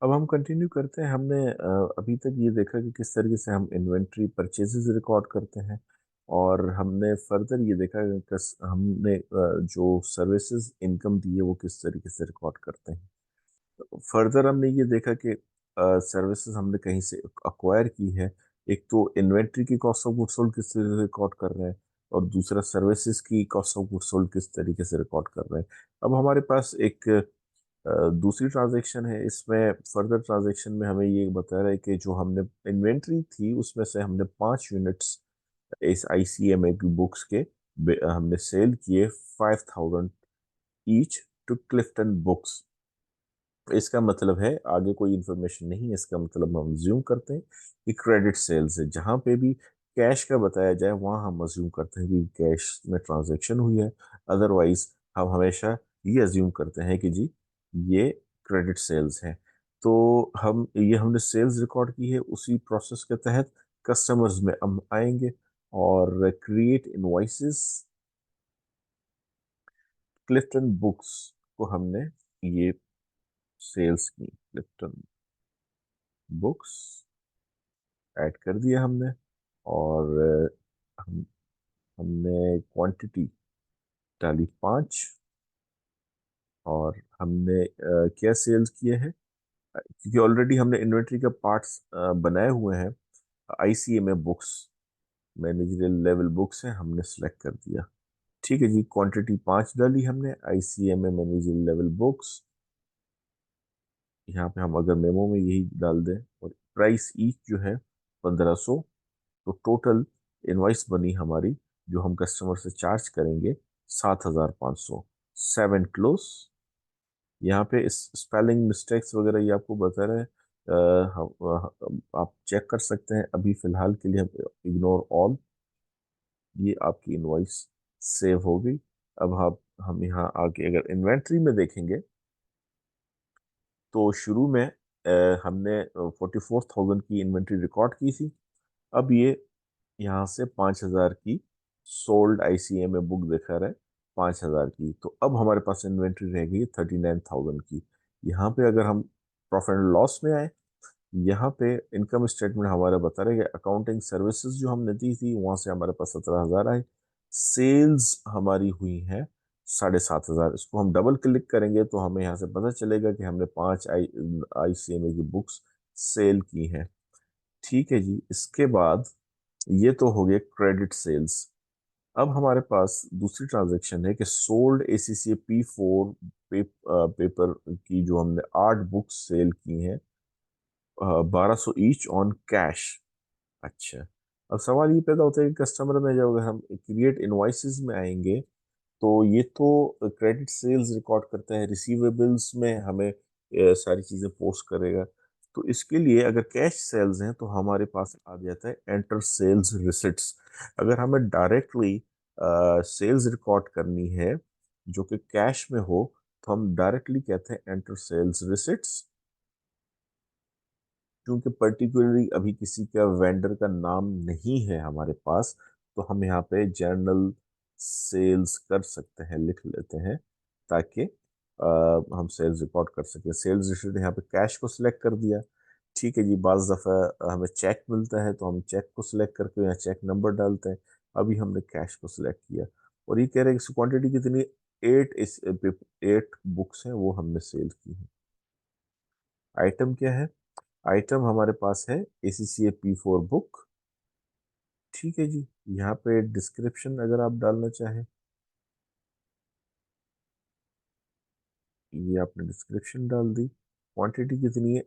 अब हम कंटिन्यू करते हैं। हमने अभी तक ये देखा कि किस तरीके से हम इन्वेंट्री परचेजेस रिकॉर्ड करते हैं, और हमने फर्दर ये देखा कि हमने जो सर्विसेज इनकम दी है वो किस तरीके से रिकॉर्ड करते हैं। फर्दर हमने ये देखा कि सर्विसेज हमने कहीं से अक्वायर की है। एक तो इन्वेंट्री की कॉस्ट ऑफ गुड्स सोल्ड किस तरीके से रिकॉर्ड कर रहे हैं, और दूसरा सर्विसेज की कॉस्ट ऑफ गुड्स सोल्ड किस तरीके से रिकॉर्ड कर रहे हैं। अब हमारे पास एक दूसरी ट्रांजैक्शन है। इसमें फर्दर ट्रांजैक्शन में हमें ये बता रहा है कि जो हमने इन्वेंट्री थी उसमें से हमने 5 यूनिट्स इस ICMA की बुक्स के हमने सेल किए 5000 ईच टू क्लिफ्टन बुक्स। इसका मतलब है, आगे कोई इन्फॉर्मेशन नहीं है, इसका मतलब हम अज्यूम करते हैं कि क्रेडिट सेल्स है। जहां पे भी कैश का बताया जाए वहां हम अज्यूम करते हैं कि कैश में ट्रांजैक्शन हुई है। अदरवाइज हम हमेशा ये अज्यूम करते हैं कि जी ये क्रेडिट सेल्स है। तो हमने सेल्स रिकॉर्ड की है। उसी प्रोसेस के तहत कस्टमर्स में हम आएंगे और क्रिएट इनवॉइसेस क्लिफ्टन बुक्स को हमने ये सेल्स की क्लिफ्टन बुक्स ऐड कर दिया हमने। और हमने क्वांटिटी डाली 5, और हमने क्या सेल्स किए हैं, क्योंकि ऑलरेडी हमने इन्वेंट्री का पार्ट्स बनाए हुए हैं। ICMA books managerial level books है, हमने सेलेक्ट कर दिया। ठीक है जी, क्वांटिटी 5 डाली हमने ICMA मैनेजरियल लेवल बुक्स। यहाँ पे हम अगर मेमो में यही डाल दें, और प्राइस ईच जो है 1500, तो टोटल इनवॉइस बनी हमारी जो हम कस्टमर से चार्ज करेंगे 7500। 7 क्लोज। यहाँ पे इस स्पेलिंग मिस्टेक्स वगैरह ये आपको बता रहे हैं। आप चेक कर सकते हैं। अभी फिलहाल के लिए हम इग्नोर ऑल। ये आपकी इनवॉइस सेव हो गई। अब हम यहाँ आगे अगर इन्वेंट्री में देखेंगे तो शुरू में हमने 44,000 की इन्वेंट्री रिकॉर्ड की थी। अब ये यहाँ से 5,000 की सोल्ड ICMA बुक दिखा रहा है, 5,000 की। तो अब हमारे पास इन्वेंट्री रह गई 39,000 की। यहाँ पे अगर हम प्रॉफिट एंड लॉस में आए, यहाँ पे इनकम स्टेटमेंट हमारा बता रहे कि अकाउंटिंग सर्विसेज जो हमने दी थी वहां से हमारे पास 17,000 आए। सेल्स हमारी हुई है 7,500। इसको हम डबल क्लिक करेंगे तो हमें यहाँ से पता चलेगा कि हमने 5 ICMA की बुक्स सेल की हैं। ठीक है जी। इसके बाद ये तो हो गया क्रेडिट सेल्स। अब हमारे पास दूसरी ट्रांजैक्शन है कि सोल्ड ACCA P4 पेपर की जो हमने 8 बुक्स सेल की हैं 1200 ईच ऑन कैश। अच्छा, अब सवाल ये पैदा होता है कि कस्टमर में जब हम क्रिएट इनवॉइसेस में आएंगे तो ये तो क्रेडिट सेल्स रिकॉर्ड करता है, रिसीवेबल्स में हमें सारी चीज़ें पोस्ट करेगा। तो इसके लिए अगर कैश सेल्स हैं तो हमारे पास आ जाता है एंटर सेल्स रिसिट्स। अगर हमें डायरेक्टली सेल्स रिकॉर्ड करनी है जो कि कैश में हो, तो हम डायरेक्टली कहते हैं एंटर सेल्स रिसिट्स। क्योंकि पर्टिकुलरली अभी किसी का वेंडर का नाम नहीं है हमारे पास, तो हम यहाँ पे जर्नल सेल्स कर सकते हैं, लिख लेते हैं, ताकि हम सेल्स रिकॉर्ड कर सकें। सेल्स रिसीट यहाँ पे कैश को सिलेक्ट कर दिया। ठीक है जी। बाज़ दफ़ा हमें चेक मिलता है तो हम चेक को सिलेक्ट करके यहाँ चेक नंबर डालते हैं। अभी हमने कैश को सिलेक्ट किया, और ये कह रहे हैं कि क्वांटिटी कितनी, 8 बुक्स हैं वो हमने सेल की है। आइटम क्या है? आइटम हमारे पास है ACCA P4 बुक। ठीक है जी। यहाँ पे डिस्क्रिप्शन अगर आप डालना चाहें, ये आपने डिस्क्रिप्शन डाल दी। क्वांटिटी कितनी है?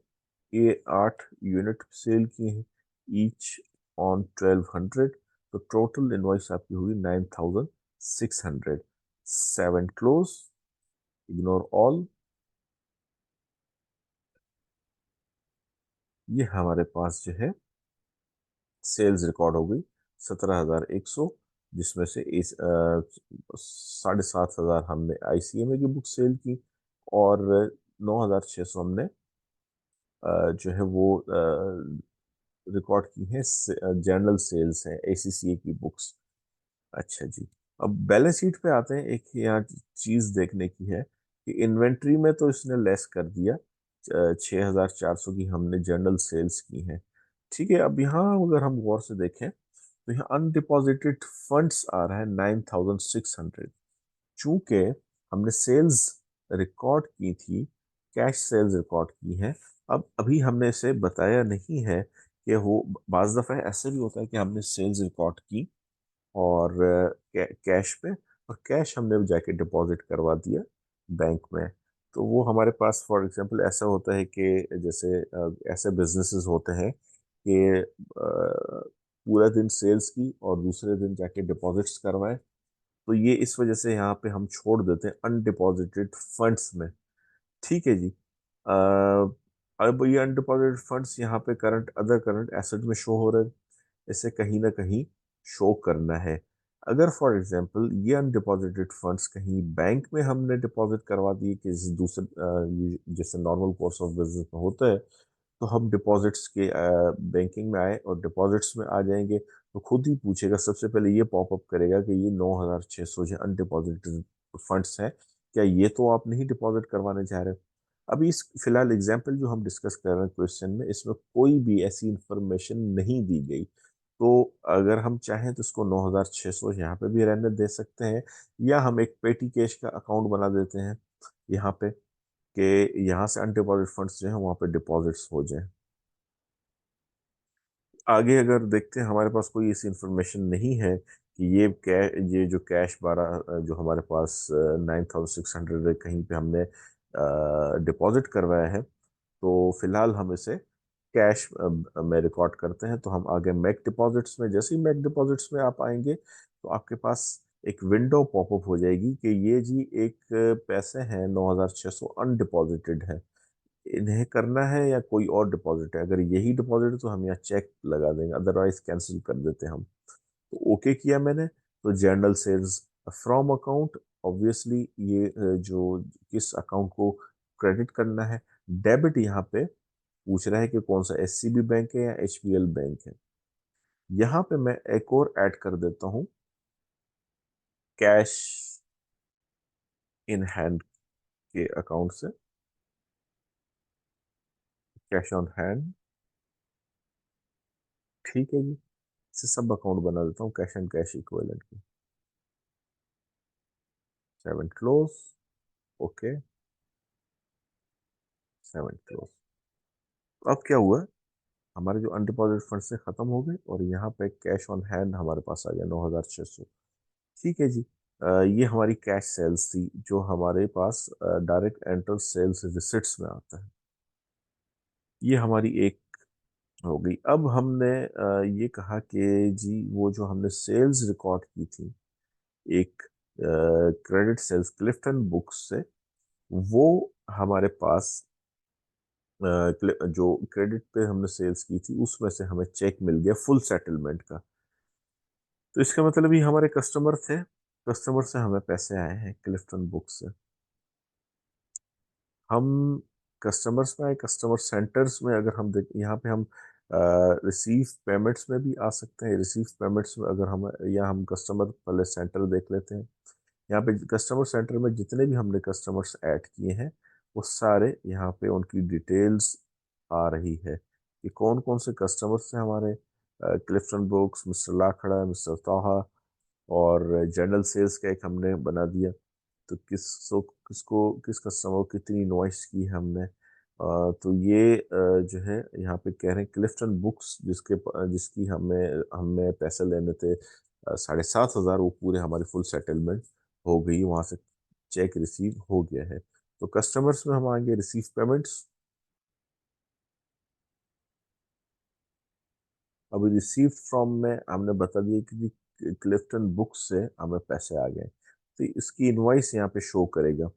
ये 8 यूनिट सेल किए हैं, ईच ऑन 1200। तो टोटल इनवॉइस आपकी हुई 9,600। 7 क्लोज, इग्नोर ऑल। ये हमारे पास जो है सेल्स रिकॉर्ड हो गई 17,100, जिसमें से इस 7,500 हमने ICMA की बुक सेल की, और 9,600 हमने जो है वो रिकॉर्ड की है जनरल सेल्स है ACCA की बुक्स। अच्छा जी। अब बैलेंस शीट पे आते हैं। एक यहाँ चीज देखने की है कि इन्वेंट्री में तो इसने लेस कर दिया 6,400 की हमने जनरल सेल्स की हैं। ठीक है, अब यहाँ अगर हम गौर से देखें तो यहाँ अनडिपॉजिटेड फंड्स आ रहा है 9,600। चूंकि हमने सेल्स रिकॉर्ड की थी, कैश सेल्स रिकॉर्ड की है, अब अभी हमने इसे बताया नहीं है कि वो बाज दफ़ा ऐसे भी होता है कि हमने सेल्स रिकॉर्ड की और कैश पे, और कैश हमने जाके डिपॉजिट करवा दिया बैंक में। तो वो हमारे पास फॉर एग्जांपल ऐसा होता है कि जैसे ऐसे बिजनेसेस होते हैं कि पूरा दिन सेल्स की और दूसरे दिन जाके डिपॉजिट्स करवाएं। तो ये इस वजह से यहाँ पे हम छोड़ देते हैं अनडिपॉजिटेड फंड्स में। ठीक है जी। अब ये अनडिपॉजिटेड फंड्स यहाँ पे करंट अदर करंट एसेट में शो हो रहे हैं, इसे कहीं ना कहीं शो करना है। अगर फॉर एग्जांपल ये अनडिपॉजिटेड फंड्स कहीं बैंक में हमने डिपॉजिट करवा दिए कि दूसरे जैसे नॉर्मल कोर्स ऑफ बिजनेस में होता है, तो हम डिपॉजिट्स के बैंकिंग में आए और डिपॉजिट्स में आ जाएंगे तो खुद ही पूछेगा, सबसे पहले ये पॉपअप करेगा कि ये 9,600 जो अनडिपॉजिटेड फंड्स हैं, क्या ये तो आप नहीं डिपॉजिट करवाने जा रहे? अभी इस फिलहाल एग्जांपल जो हम डिस्कस कर रहे हैं क्वेश्चन में, इसमें कोई भी ऐसी इंफॉर्मेशन नहीं दी गई। तो अगर हम चाहें तो इसको 9,600 यहाँ पे भी रहने दे सकते हैं, या हम एक पेटी कैश का अकाउंट बना देते हैं यहाँ पे, कि यहाँ से अनडिपॉजिट फंड्स जो है वहाँ पे डिपॉजिट्स हो जाए। आगे अगर देखते हैं, हमारे पास कोई ऐसी इंफॉर्मेशन नहीं है कि ये जो कैश 12 जो हमारे पास 9,600 कहीं पे हमने डिपॉजिट करवाया है, तो फिलहाल हम इसे कैश में रिकॉर्ड करते हैं। तो हम आगे मैक डिपॉजिट्स में, जैसे ही मैक डिपॉजिट्स में आप आएंगे तो आपके पास एक विंडो पॉपअप हो जाएगी कि ये जी एक पैसे हैं 9,600 अनडिपॉजिटेड है, इन्हें करना है या कोई और डिपॉजिट है। अगर यही डिपॉजिट है तो हम यहाँ चेक लगा देंगे, अदरवाइज कैंसिल कर देते हैं हम। तो ओके किया मैंने, तो general sales from account, obviously ये जो किस अकाउंट को क्रेडिट करना है, डेबिट यहाँ पे पूछ रहा है कि कौन सा एससीबी बैंक है या एचबीएल बैंक है। यहाँ पे मैं एक और ऐड कर देता हूँ, कैश इन हैंड के अकाउंट से, कैश ऑन हैंड। ठीक है जी, इसे सब अकाउंट बना देता हूँ कैश एंड कैश इक्विवेलेंट की। 7 क्लोज, ओके, 7 क्लोज। अब क्या हुआ, हमारे जो अनडिपॉजिट फंड से खत्म हो गए और यहाँ पे कैश ऑन हैंड हमारे पास आ गया 9,600। ठीक है जी। ये हमारी कैश सेल्स थी जो हमारे पास डायरेक्ट एंटर सेल्स रिसिट्स में आता है। ये हमारी एक हो गई। अब हमने ये कहा कि जी वो जो हमने सेल्स रिकॉर्ड की थी एक क्रेडिट सेल्स क्लिफ्टन बुक्स से, वो हमारे पास जो क्रेडिट पे हमने सेल्स की थी उसमें से हमें चेक मिल गया फुल सेटलमेंट का। तो इसका मतलब ये हमारे कस्टमर थे, कस्टमर से हमें पैसे आए हैं क्लिफ्टन बुक से। हम कस्टमर्स में आए, कस्टमर सेंटर्स में अगर हम देख, यहाँ पे हम रिसीव पेमेंट्स में भी आ सकते हैं। रिसीव पेमेंट्स में अगर हम, या हम कस्टमर पहले सेंटर देख लेते हैं। यहाँ पे कस्टमर सेंटर में जितने भी हमने कस्टमर्स ऐड किए हैं वो सारे यहाँ पे उनकी डिटेल्स आ रही है कि कौन कौन से कस्टमर्स हैं हमारे। क्लिफ्टन बुक्स, मिस्टर लाखड़ा, मिस्टर ताहा, और जनरल सेल्स का एक हमने बना दिया। तो किसको किस कस्टमर को कितनी इनवॉइस की है हमने। तो ये जो है यहाँ पे कह रहे हैं क्लिफ्टन बुक्स जिसकी हमें हमें पैसे लेने थे 7,500, वो पूरे हमारी फुल सेटलमेंट हो गई, वहाँ से चेक रिसीव हो गया है। तो कस्टमर्स में हम आएंगे रिसीव पेमेंट्स। अभी रिसीव फ्रॉम में हमने बता दिया कि क्लिफ्टन बुक से हमें पैसे आ गए, तो इसकी इनवॉइस यहाँ पे शो करेगा।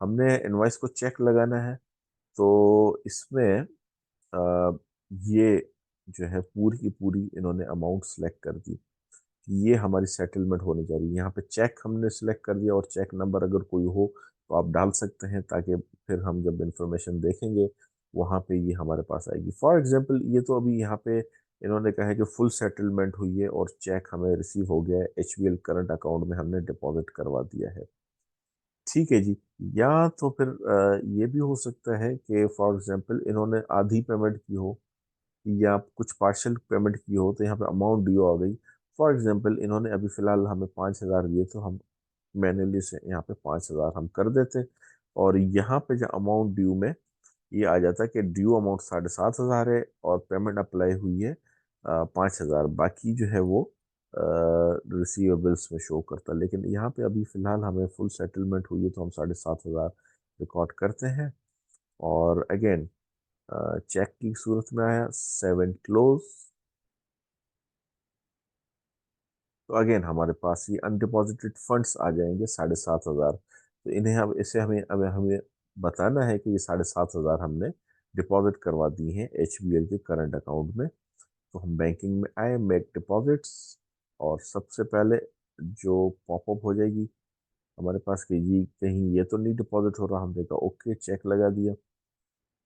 हमने इनवॉइस को चेक लगाना है, तो इसमें अ, ये जो है पूरी की पूरी इन्होंने अमाउंट सेलेक्ट कर दी कि ये हमारी सेटलमेंट होने जा रही है। यहाँ पे चेक हमने सिलेक्ट कर दिया, और चेक नंबर अगर कोई हो तो आप डाल सकते हैं, ताकि फिर हम जब इंफॉर्मेशन देखेंगे वहाँ पे ये हमारे पास आएगी। फॉर एग्जांपल ये तो अभी यहाँ पे इन्होंने कहा है कि फुल सेटलमेंट हुई है और चेक हमें रिसीव हो गया है, एचबीएल करंट अकाउंट में हमने डिपॉजिट करवा दिया है। ठीक है जी। या तो फिर ये भी हो सकता है कि फॉर एग्जांपल इन्होंने आधी पेमेंट की हो या कुछ पार्शियल पेमेंट की हो, तो यहाँ पे अमाउंट ड्यू आ गई। फॉर एग्जांपल इन्होंने अभी फिलहाल हमें 5,000 दिए, तो हम मैन्युअली से यहाँ पे 5,000 हम कर देते। और यहाँ पे जो अमाउंट ड्यू में ये आ जाता है कि ड्यू अमाउंट 7,500 है और पेमेंट अप्लाई हुई है 5,000, बाकी जो है वो रिसीवेबल्स में शो करता है। लेकिन यहाँ पे अभी फिलहाल हमें फुल सेटलमेंट हुई है, तो हम 7,500 रिकॉर्ड करते हैं। और अगेन चेक की सूरत में आया 7 क्लोज, तो अगेन हमारे पास ये अनडिपॉजिटेड फंड्स आ जाएंगे 7,500। तो इन्हें अब इसे हमें अब हमें बताना है कि ये 7,500 हमने डिपॉजिट करवा दी हैं HBL के करंट अकाउंट में। तो हम बैंकिंग में आए, मेक डिपॉजिट्स, और सबसे पहले जो पॉपअप हो जाएगी हमारे पास कि जी कहीं ये तो नहीं डिपॉजिट हो रहा, हमने कहा ओके, चेक लगा दिया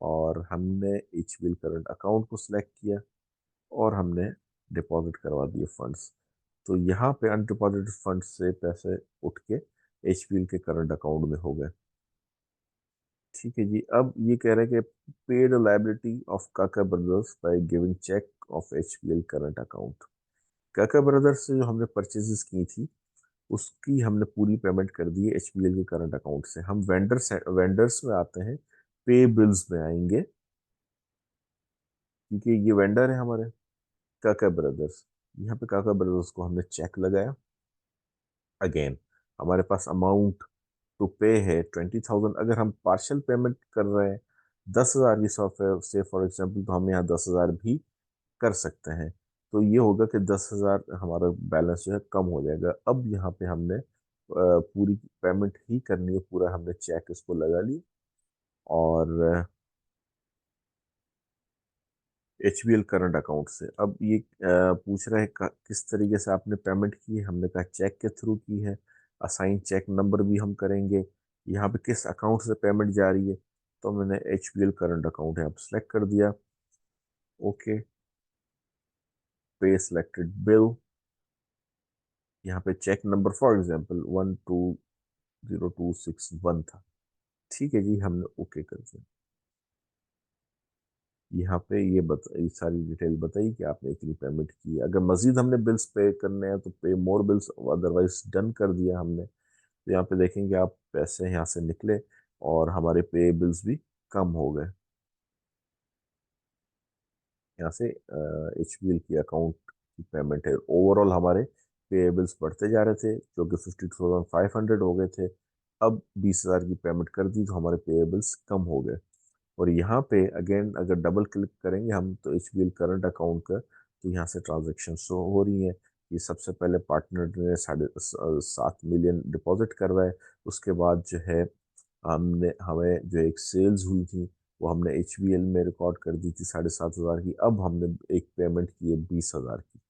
और हमने HBL करंट अकाउंट को सिलेक्ट किया और हमने डिपॉजिट करवा दिए फंड्स। तो यहाँ पे अनडिपॉजिटेड फंड से पैसे उठ के HBL के करंट अकाउंट में हो गए। ठीक है जी। अब ये कह रहे हैं कि paid liability of Kaka brothers by giving cheque of HBL current account. Kaka brothers से जो हमने परचेजेस की थी उसकी हमने पूरी पेमेंट कर दी है HBL के करंट अकाउंट से। हम वेंडर्स में आते हैं, पे बिल्स में आएंगे, क्योंकि ये वेंडर है हमारे काका ब्रदर्स। यहाँ पे काका ब्रदर्स को हमने चेक लगाया। अगेन हमारे पास अमाउंट टू पे है 20,000। अगर हम पार्शियल पेमेंट कर रहे हैं 10,000 की सॉफ्टवेयर से फॉर एग्जांपल, तो हम यहाँ 10,000 भी कर सकते हैं। तो ये होगा कि 10,000 हमारा बैलेंस जो है कम हो जाएगा। अब यहाँ पे हमने पूरी पेमेंट ही करनी है, पूरा हमने चेक इसको लगा ली। और HBL करंट अकाउंट से अब ये पूछ रहा है किस तरीके से आपने पेमेंट की है। हमने कहा चेक के थ्रू की है। असाइन चेक नंबर भी हम करेंगे। यहाँ पे किस अकाउंट से पेमेंट जा रही है, तो मैंने HBL करंट अकाउंट यहाँ पे सेलेक्ट कर दिया। ओके, पे सिलेक्टेड बिल। यहाँ पे चेक नंबर फॉर एग्जांपल 120261 था। ठीक है जी, हमने ओके कर दिया। यहाँ पे ये सारी डिटेल बताई कि आपने इतनी पेमेंट की है। अगर मजीद हमने बिल्स पे करने हैं तो पे मोर बिल्स, अदरवाइज डन कर दिया हमने। तो यहाँ पे देखेंगे आप पैसे यहाँ से निकले और हमारे पे बिल्स भी कम हो गए। यहाँ से HBL की अकाउंट की पेमेंट है। ओवरऑल हमारे पे बिल्स बढ़ते जा रहे थे, जो कि 52,500 हो गए थे। अब 20,000 की पेमेंट कर दी तो हमारे पे बिल्स कम हो गए। और यहाँ पे अगेन अगर डबल क्लिक करेंगे हम तो HBL करंट अकाउंट का, तो यहाँ से ट्रांजैक्शन शो हो रही है। ये सबसे पहले पार्टनर ने 7.5 मिलियन डिपॉजिट करवाए। उसके बाद जो है हमने हमें जो एक सेल्स हुई थी वो हमने HBL में रिकॉर्ड कर दी थी 7,500 की। अब हमने एक पेमेंट की है 20,000 की।